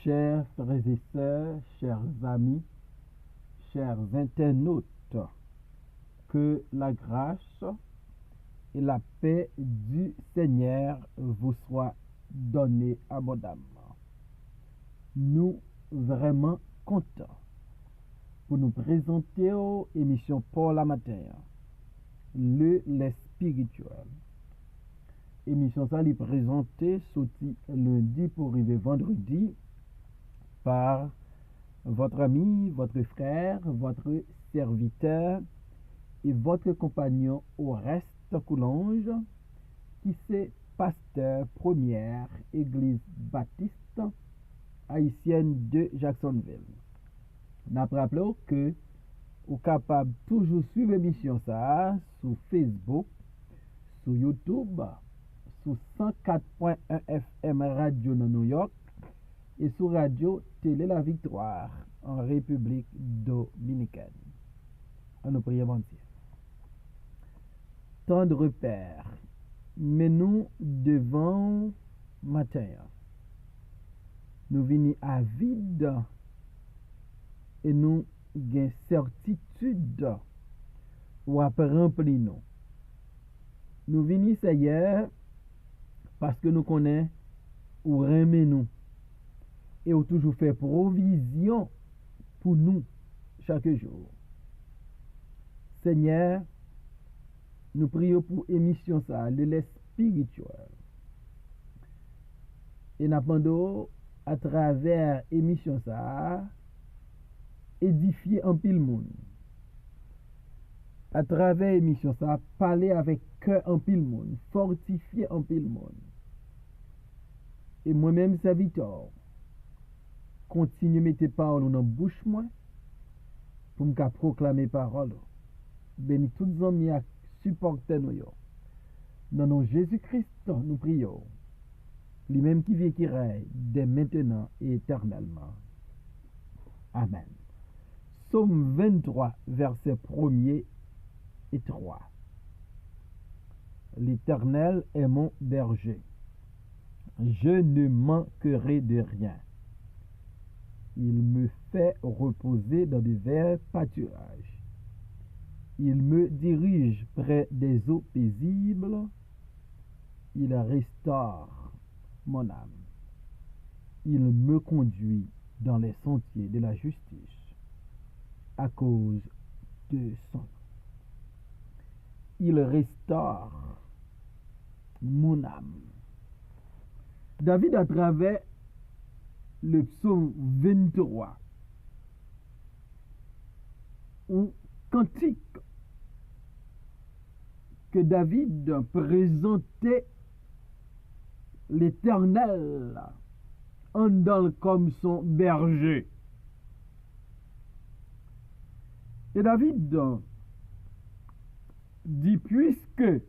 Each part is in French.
Chers frères et sœurs, chers amis, chers internautes, que la grâce et la paix du Seigneur vous soient données abondamment. Nous vraiment contents pour nous présenter aux émissions pour la matin, les spirituels. Émission ça est présentée sorti lundi pour arriver vendredi par votre ami, votre frère, votre serviteur et votre compagnon au reste Coulange, qui c'est pasteur première église baptiste haïtienne de Jacksonville. N'a rappelé que vous êtes capable toujours suivre l'émission ça sur Facebook, sur YouTube, sur 104.1 FM Radio dans New York et sur Radio Télé La Victoire en République Dominicaine. À nous prions bon Dieu. Tendre Père, mais nous devant matin, nous venons à vide et nous avons certitude ou à remplir nous. Nous venons Seigneur parce que nous connaissons ou remet nous et ou toujours fait provision pour nous chaque jour. Seigneur, nous prions pour émission ça, le lait spirituel. Et nous demandons à travers émission ça, édifier un pile monde. À travers émission ça, parler avec cœur en pile monde, fortifier en pile monde. Et moi-même, serviteur, continue mettre paroles dans la bouche moi pour me proclamer parole. Bénis tous les amis à supporter nous. Dans nom Jésus-Christ, nous prions. Lui-même qui vit et qui règne dès maintenant et éternellement. Amen. Psaume 23, versets 1er et 3. L'Éternel est mon berger. Je ne manquerai de rien. Il me fait reposer dans de verts pâturages. Il me dirige près des eaux paisibles. Il restaure mon âme. Il me conduit dans les sentiers de la justice à cause de son nom. Il restaure mon âme. David, à travers le psaume 23, ou cantique que David présentait l'Éternel en dans comme son berger. Et David dit, puisque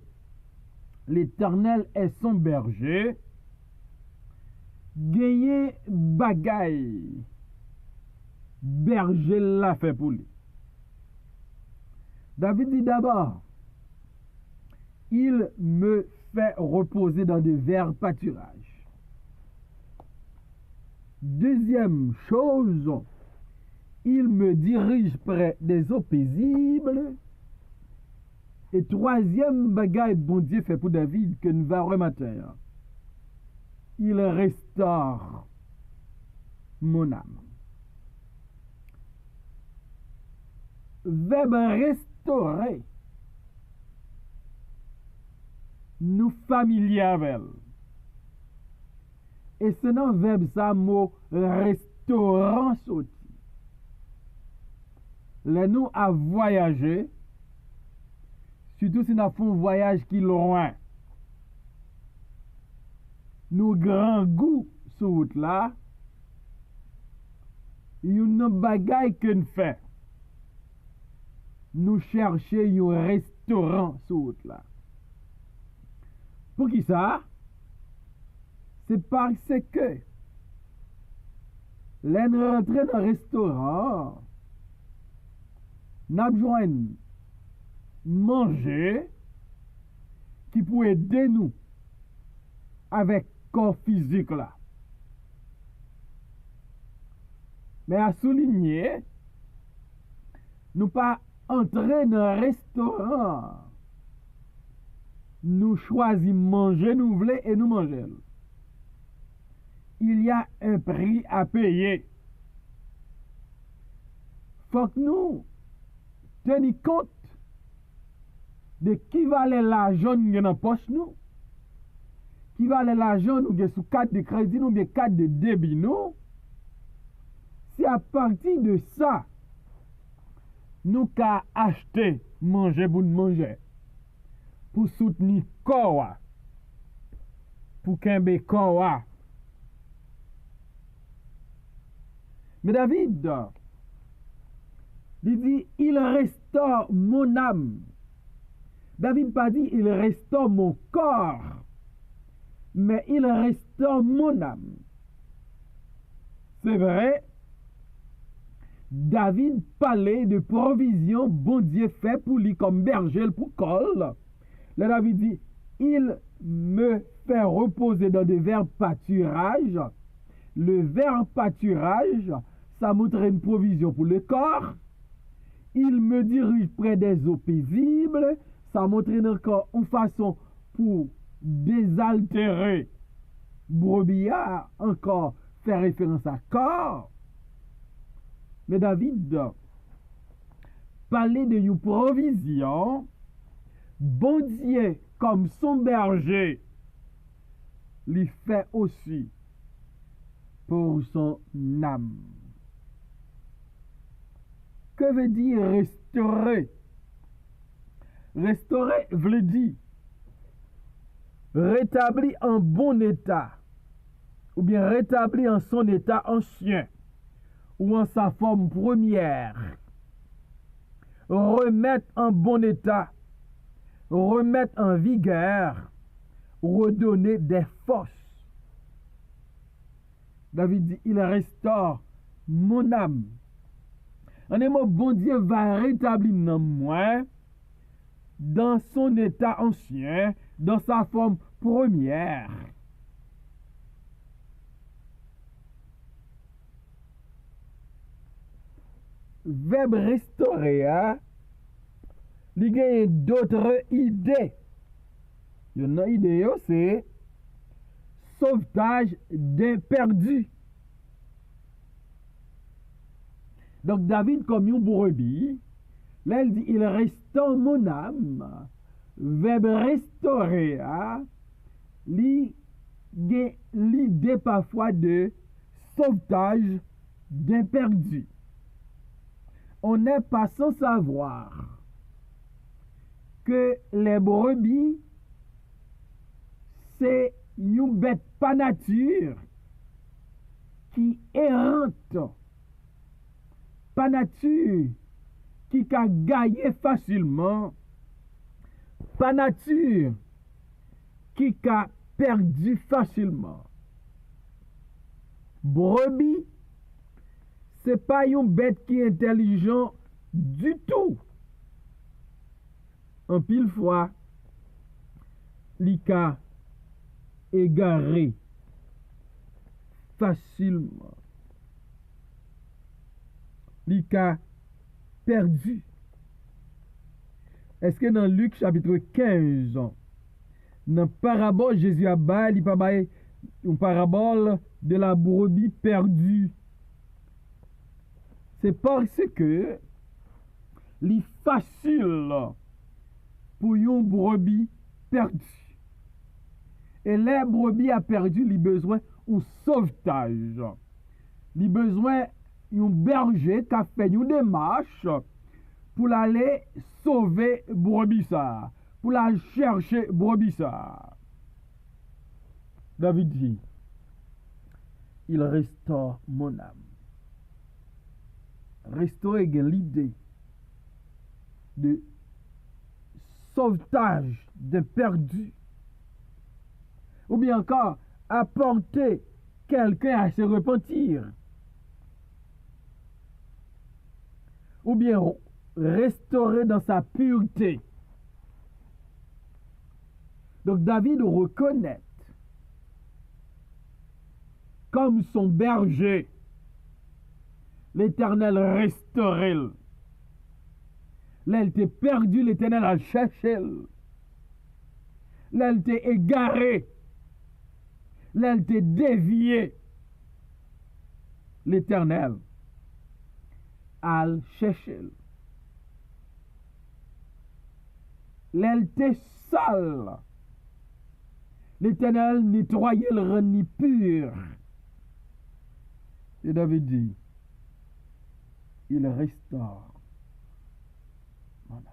l'Éternel est son berger, gagner bagaille, berger l'a fait pour lui. David dit d'abord, il me fait reposer dans de verts pâturages. Deuxième chose, il me dirige près des eaux paisibles. Et troisième bagaille, bon Dieu fait pour David, que nous verrons matin. Il restaure mon âme. Verbe restaurer, nous familiers avec. Et c'est un verbe ça, mot restaurant sauté. Là, nous à voyager, surtout si nous avons un voyage qui est loin. Nous grand goût sur route là, il y a une bagaille que nous faisons. Nous cherchons un restaurant sur route là. Pour qui ça? C'est parce que l'on rentre dans un restaurant, nous avons besoin de manger qui peut aider nous avec corps physique là. Mais à souligner, nous pas entrer dans un restaurant. Nous choisissons manger, nous voulons et nous mangeons. Il y a un prix à payer. Faut que nous tenions compte de qui valait l'argent nous dans la poche nous, qui valait l'argent nous sous carte de crédit nous bien carte de débit nous. Si à partir de ça, nous qu'à acheter manger pour nous manger, pour soutenir corps, pour qu'un corps. Mais David, il dit, il restaure mon âme. David pas dit, il restaure mon corps, mais il restaure mon âme. C'est vrai, David parlait de provision, bon Dieu fait pour lui comme berger pour col. Là, David dit, il me fait reposer dans des verts pâturages. Le vert pâturage, ça montre une provision pour le corps. Il me dirige près des eaux paisibles. Ça montre encore une façon pour désaltérer brebis, encore faire référence à corps. Mais David parlait de une provision, bon Dieu comme son berger, lui fait aussi pour son âme. Que veut dire restaurer? Restaurer veut dire rétablir en bon état, ou bien rétablir en son état ancien, ou en sa forme première. Remettre en bon état, remettre en vigueur, redonner des forces. David dit, il restaure mon âme. En un mot, bon Dieu va rétablir en moi, dans son état ancien, dans sa forme première. Verbe restaurer, il y a d'autres idées. Une idée, c'est sauvetage d'un perdu. Donc David, comme une brebis, là il dit, il restaure mon âme. Verbe restaurer, l'idée parfois de sauvetage d'un perdu. On n'est pas sans savoir que les brebis, c'est une bête pas nature qui errante, pas nature qui a gagné facilement, pas nature qui a perdu facilement. Brebis, c'est pas une bête qui est intelligent du tout. En pile fois, l'ika égaré facilement. L'ika perdu. Est-ce que dans Luc chapitre 15, dans parabole, Jésus a baillé une parabole de la brebis perdue? C'est parce que c'est facile pour une brebis perdue. Et les brebis a perdu, il a besoin d'un sauvetage. Il a besoin d'un berger qui a fait une démarche pour aller sauver brebis ça, pour aller chercher brebis ça. David dit, il restaure mon âme. Restaurer l'idée de sauvetage de perdu, ou bien encore apporter quelqu'un à se repentir, ou bien restaurer dans sa pureté. Donc David reconnaît comme son berger l'Éternel restaurer. Là, elle t'est perdu, l'Éternel a cherché. Là, elle t'est égaré. Là, elle t'est dévié. L'Éternel a cherché. Là, elle t'est sale. L'Éternel nettoyait le rend pur. Et David dit, il restaure mon âme.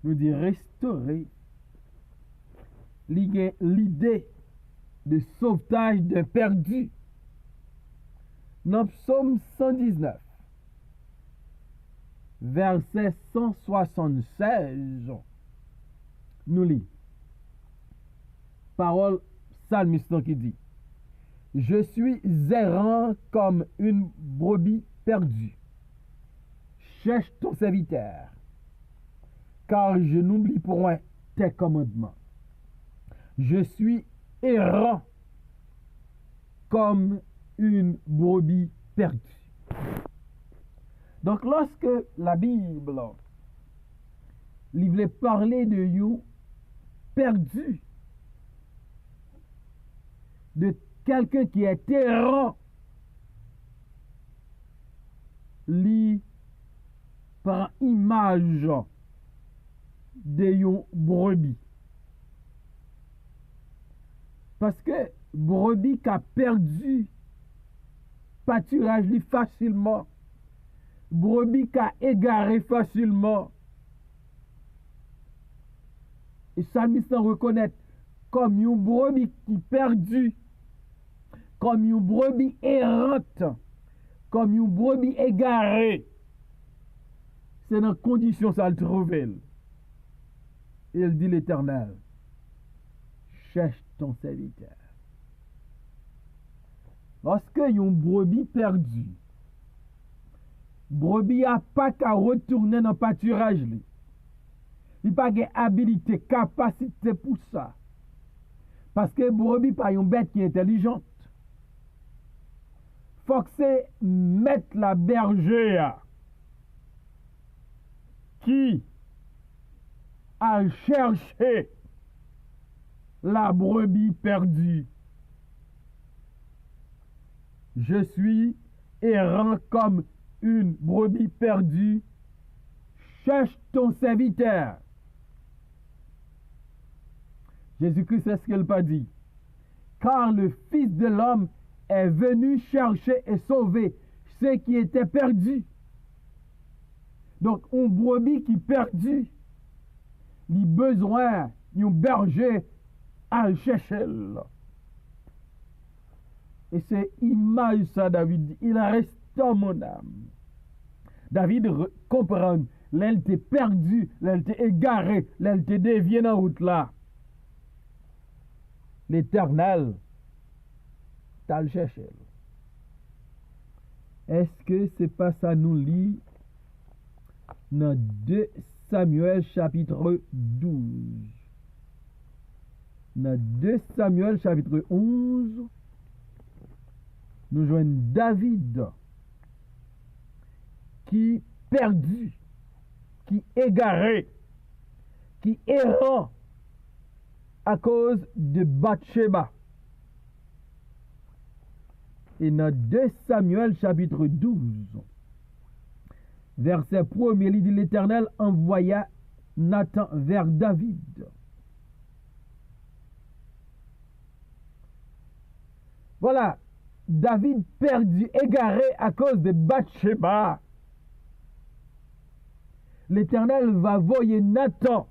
Nous dit restaurer l'idée de sauvetage d'un perdu. Dans Psaume 119, verset 176, nous lisons. Parole psalmiste qui dit, je suis errant comme une brebis perdue. Cherche ton serviteur, car je n'oublie point tes commandements. Je suis errant comme une brebis perdue. Donc, lorsque la Bible voulait parler de you perdu, de quelqu'un qui est errant, li par image de yon brebis. Parce que brebis qui a perdu pâturage li facilement, brebis qui a égaré facilement. Et psalmiste reconnaît comme une brebis qui perdu, comme une brebis errante, comme une brebis égarée. C'est dans condition ça le trouver. Il dit l'Éternel, cherche ton serviteur. Lorsque une brebis perdue, brebis a pas qu'à retourner dans le pâturage. Il n'a pas d'habilité, capacité pour ça. Parce que brebis pas une bête qui est intelligente. Faut que c'est mettre la bergère qui a cherché la brebis perdue. Je suis errant comme une brebis perdue. Cherche ton serviteur. Jésus-Christ, c'est ce qu'il n'a dit. Car le Fils de l'homme est venu chercher et sauver ceux qui étaient perdus. Donc, un brebis qui perdu, il a besoin d'un berger à le chercher. Et c'est image ça, David dit, il reste dans mon âme. David comprend, là, il était perdu, là, il était égaré, là, il était dévié dans la route là. L'Éternel t'a le cherché. Est-ce que c'est pas ça nous lit dans 2 Samuel chapitre 12? Dans 2 Samuel chapitre 11, nous joignons David qui perdu, qui égaré, qui errant à cause de Bathsheba. Et dans 2 Samuel chapitre 12, verset 1er, il dit l'Éternel envoya Nathan vers David. Voilà, David perdu, égaré à cause de Bathsheba. L'Éternel va envoyer Nathan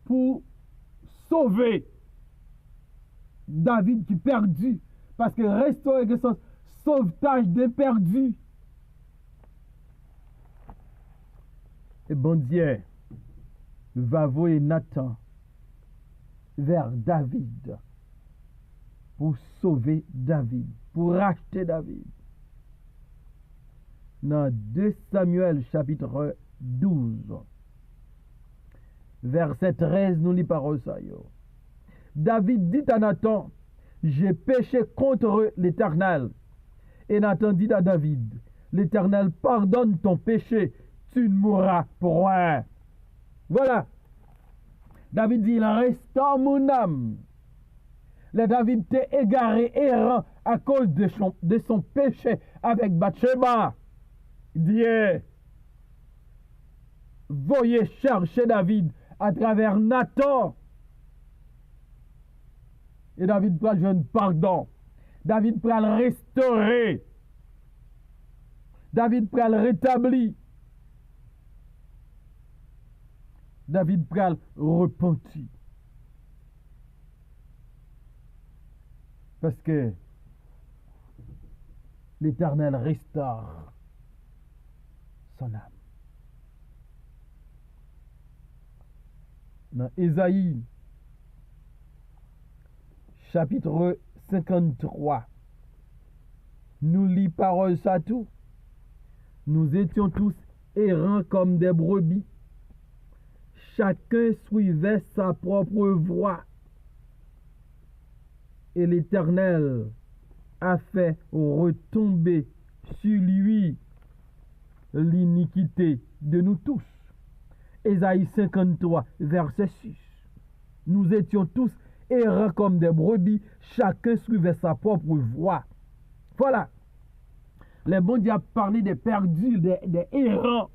pour sauver David qui est perdu. Parce que restaurer que son sauvetage des perdus. Et bon Dieu va envoyer Nathan vers David pour sauver David, pour racheter David. Dans 2 Samuel chapitre 12, verset 13, nous lisons parole ça. David dit à Nathan, j'ai péché contre l'Éternel. Et Nathan dit à David, l'Éternel pardonne ton péché, tu ne mourras point. Voilà. David dit, il restaure mon âme. Le David t'est égaré, errant à cause de son péché avec Bathsheba. Dieu, voyez chercher David à travers Nathan. Et David prend le pardon. David prend le restaurer. David prend le rétablir. David prend le repentir. Parce que l'Éternel restaure son âme. Dans Ésaïe, chapitre 53, nous lit parole ça tout. Nous étions tous errants comme des brebis. Chacun suivait sa propre voie. Et l'Éternel a fait retomber sur lui l'iniquité de nous tous. Ésaïe 53, verset 6. Nous étions tous errants comme des brebis, chacun suivait sa propre voie. Voilà. Le bon Dieu a parlé des perdus, des errants.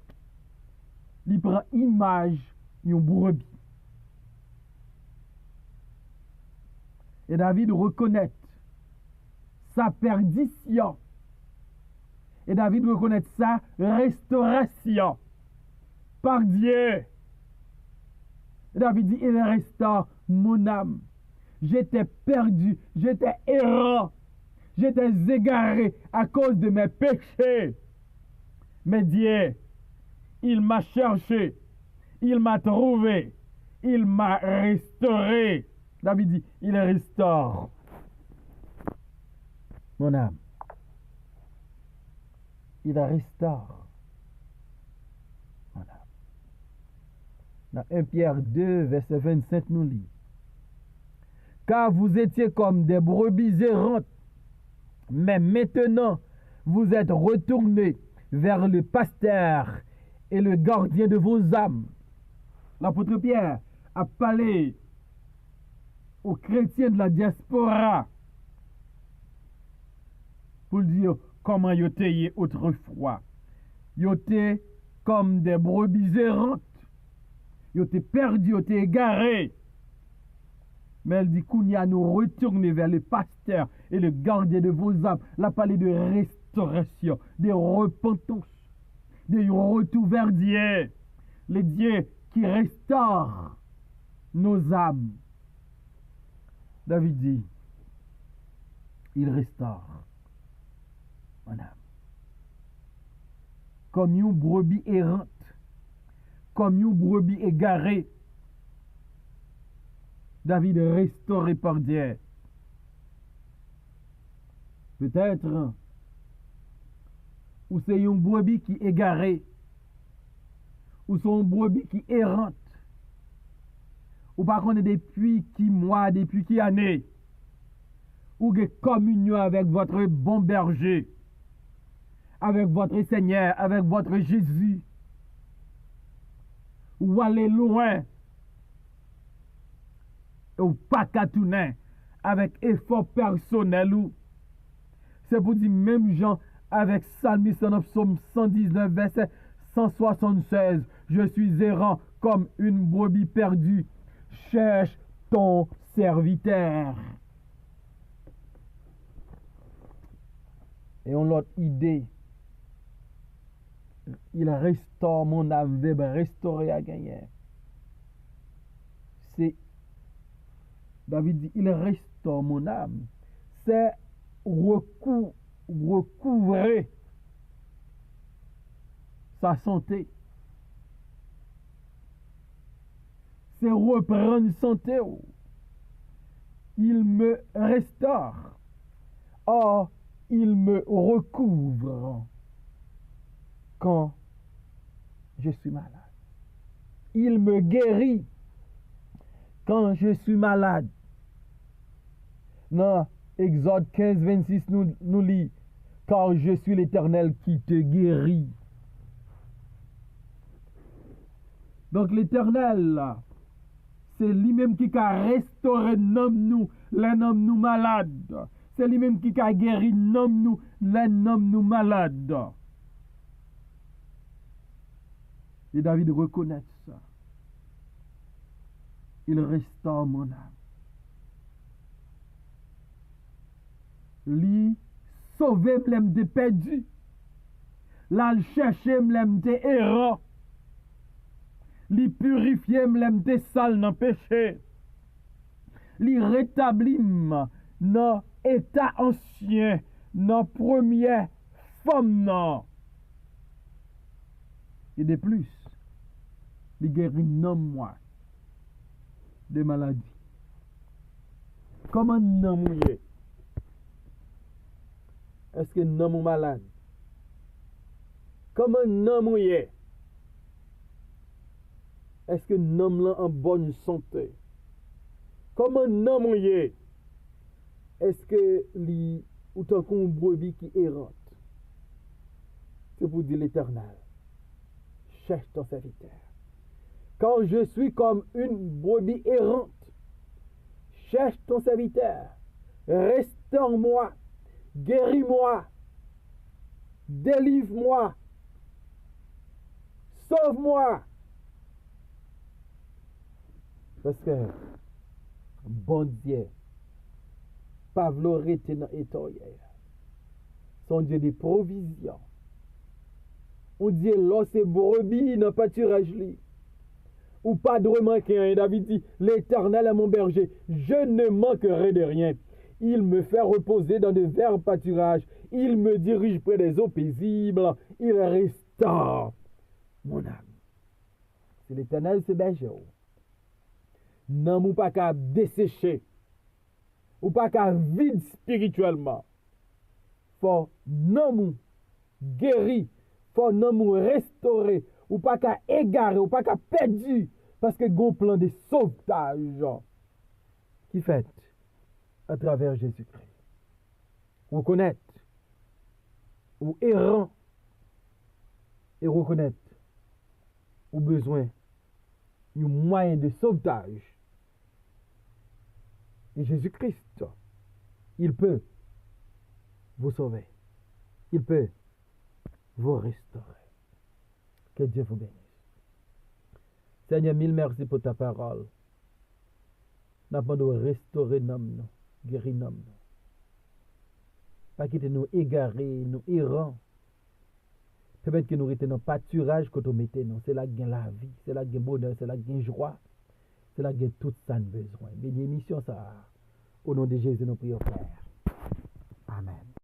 Il prend image d'une brebis. Et David reconnaît sa perdition. Et David reconnaît sa restauration par Dieu. Et David dit, il restaure mon âme. J'étais perdu, j'étais errant, j'étais égaré à cause de mes péchés. Mais Dieu, il m'a cherché, il m'a trouvé, il m'a restauré. David dit, il restaure mon âme. Il restaure mon âme. Dans 1 Pierre 2, verset 25, nous lit, car vous étiez comme des brebis errantes, mais maintenant vous êtes retournés vers le pasteur et le gardien de vos âmes. L'apôtre Pierre a parlé aux chrétiens de la diaspora pour dire comment ils étaient autrefois. Ils étaient comme des brebis errantes. Ils étaient perdus, ils étaient égarés. Mais elle dit qu'on y a nous retourner vers le pasteur et le gardien de vos âmes. Elle a parlé de restauration, de repentance, de retour vers Dieu. Le Dieu qui restaure nos âmes. David dit, il restaure mon âme. Comme une brebis errante, comme une brebis égarée, David est restauré par Dieu. Peut-être, ou c'est une brebis qui est égarée, ou c'est une brebis qui est errante, ou par contre depuis qui mois, depuis qui année, ou que communion avec votre bon berger, avec votre Seigneur, avec votre Jésus, ou aller loin, ou pas qu'à tourner avec effort personnel ou c'est pour dire même gens avec Psalmiste en Psaume 119 verset 176, je suis errant comme une brebis perdue, cherche ton serviteur. Et on l'autre idée, il restaure mon âme, verbe restaurer à gagner. C'est David dit, il restaure mon âme. C'est recouvrer sa santé. C'est reprendre santé. Il me restaure. Or, il me recouvre quand je suis malade. Il me guérit quand je suis malade. Dans Exode 15, 26 nous lit, car je suis l'Éternel qui te guérit. Donc l'Éternel, c'est lui-même qui a restauré nous, les nous malades. C'est lui-même qui a guéri nous, les nous malades. Et David reconnaît ça. Il restaure mon âme. Lui sauver m'lem de perdu. Là le chercher m'lem de errant. Lui purifier m'lem de sale dans péché. Lui rétablir dans état ancien, dans première forme non. Et de plus, il guérit non moi de maladie. Comment non mouillé? Est-ce que non mou malade? Comment non mouillé? Est-ce que non là en bonne santé? Comment non mouillé? Est-ce que li ou tant qu'on brebis qui errante? C'est pour dire l'Éternel. Cherche ton serviteur. Quand je suis comme une brebis errante, cherche ton serviteur. Restaure-moi. Guéris-moi. Délivre-moi. Sauve-moi. Parce que, bon Dieu, Pavlo rete dans l'état hier. Son Dieu de provision. On dit, là, c'est brebis dans le pâturage. Ou pas de manquer. David dit, l'Éternel est mon berger. Je ne manquerai de rien. Il me fait reposer dans de verts pâturages. Il me dirige près des eaux paisibles. Il restaure mon âme. C'est l'Éternel, c'est berger. Non, ou pas qu'à dessécher. Ou pas qu'à vide spirituellement. Faut non guéri. Faut non restaurer. Ou pas qu'à égarer. Ou pas qu'à perdu. Parce que gon plan de sauvetage qui fait à travers Jésus-Christ. Reconnaître ou errant et reconnaître ou besoin un moyen de sauvetage. Et Jésus-Christ, il peut vous sauver. Il peut vous restaurer. Que Dieu vous bénisse. Seigneur, mille merci pour ta parole. Nous avons de restaurer nous, guérir nous. Pas quitter nous égarer, nous errants. Permettre que nous restions dans le pâturage que nous mettons. C'est là qu'il y a la vie, c'est là qu'il y a le bonheur, c'est là qu'il y a la joie. C'est là qu'il y a tout ça besoin. Béni mission ça. Au nom de Jésus, nous prions, Père. Amen.